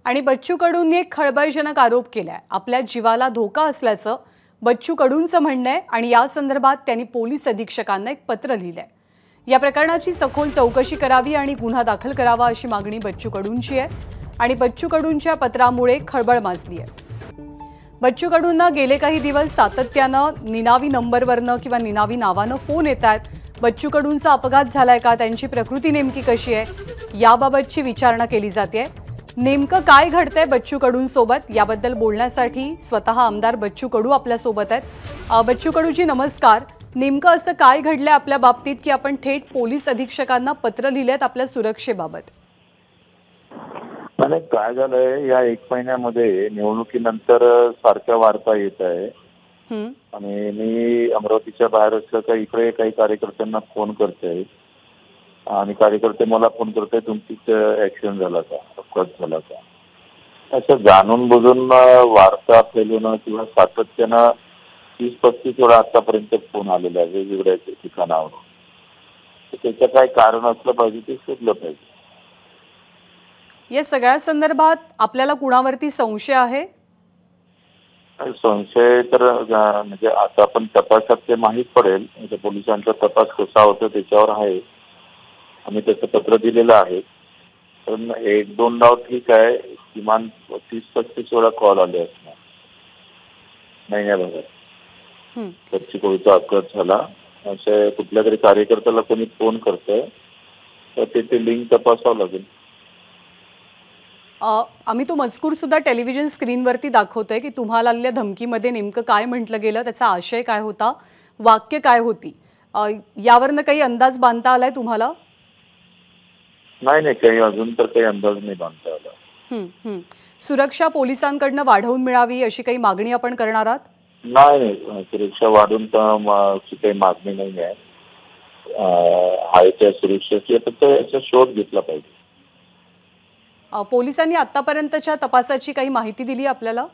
आणि बच्चू कडूंनी एक खळबळजनक आरोप केलाय। आपल्या जीवाला धोका असल्याचं बच्चू कडूंचं म्हणणं आहे आणि या संदर्भात त्यांनी पोलीस अधीक्षकांना एक पत्र लिहिलंय। या प्रकरणाची सखोल चौकशी करावी आणि गुन्हा दाखल करावा अशी मागणी बच्चू कडूंची आहे आणि बच्चू कडूंच्या पत्रामुळे खळबळ माजली आहे। बच्चू कडूंना गेले काही दिवस सातत्यानं निनावी नंबरवरनं किंवा निनावी नावानं फोन येतात। बच्चू कडूंचा अपघात झालाय का, त्यांची प्रकृती नेमकी कशी आहे याबाबतची विचारणा केली जाते। नेमकं काय घडतंय बच्चू कडूंसोबत याबद्दल बोलण्यासाठी स्वतः आमदार बच्चू कडू आपल्या सोबत आहेत। बच्चू कडूजी नमस्कार। नेमकं असं काय घडलंय आपल्या बाबतीत की आपण थेट पोलीस अधीक्षकांना पत्र लिहिलेत आपल्या सुरक्षेबाबत? मला काय झालंय, या एक महिन्यामध्ये निवडणुकीनंतर सारख्या वार्ता येत आहे आणि मी अमरावतीच्या बाहेर असलं तर इकडे काही कार्यकर्त्यांना फोन करते आणि कार्यकर्ते मला फोन करते तुमची ऍक्सिडेंट झाला का, अपघात झाला का, असं जाणून बुजून वार्ता फैलवणं किंवा सातत्यानं 30-35 वेळा आतापर्यंत फोन आलेला आहे वेगवेगळ्या ठिकाणावरून। त्याचं काय कारण असलं पाहिजे ते शोधलं पाहिजे। या सगळ्या संदर्भात आपल्याला कुणावरती संशय आहे? संशय तर म्हणजे आता आपण तपासात ते माहीत पडेल, म्हणजे पोलिसांचा तपास कसा होतो त्याच्यावर आहे। आम्ही त्याचं पत्र दिलेलं आहे, पण 1-2 डाव ठीक आहे, किमान 30-35 वेळा कॉल आले असणार महिन्याभरात। बच्चू कडूचा अपघात झाला असं कुठल्या तरी कार्यकर्त्याला कोणी फोन करतंय तर ते लिंक तपासावं लागेल। आम्ही तो मजकूर सुद्धा टेलिव्हिजन स्क्रीनवरती दाखवतोय की तुम्हाला आलेल्या धमकीमध्ये नेमकं काय म्हटलं गेलं, त्याचा आशय काय होता, वाक्य काय होती, यावरनं काही अंदाज बांधता आलाय तुम्हाला? नाही, काही अजून तर काही अंदाज नाही बांधता आला। सुरक्षा पोलिसांकडनं वाढवून मिळावी अशी काही मागणी आपण करणार आहात? नाही, सुरक्षा वाढवून तर काही मागणी नाही आहे। आहे त्या सुरक्षेची फक्त याचा शोध घेतला पाहिजे। पोलिसांनी आतापर्यंतच्या तपासाची काही माहिती दिली आपल्याला?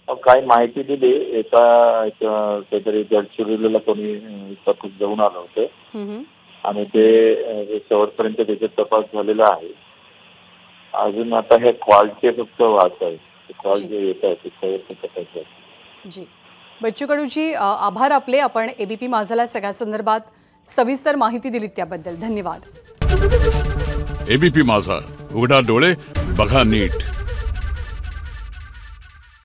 काही माहिती दिली, काहीतरी गडचिरोलीला कोणी जाऊन आलं होतं आणि ते शेवटपर्यंत त्याचा तपास झालेला आहे। अजून आता हे कॉलचे फक्त वाच आहे, कॉल जे येत आहे त्याच्यावर तपास आहे। जी, बच्चू कडूजी आभार आपले, आपण एबीपी माझाला सगळ्या संदर्भात सविस्तर माहिती दिलीत त्याबद्दल धन्यवाद। एबीपी माझा, उघडा डोळे बघा नीट।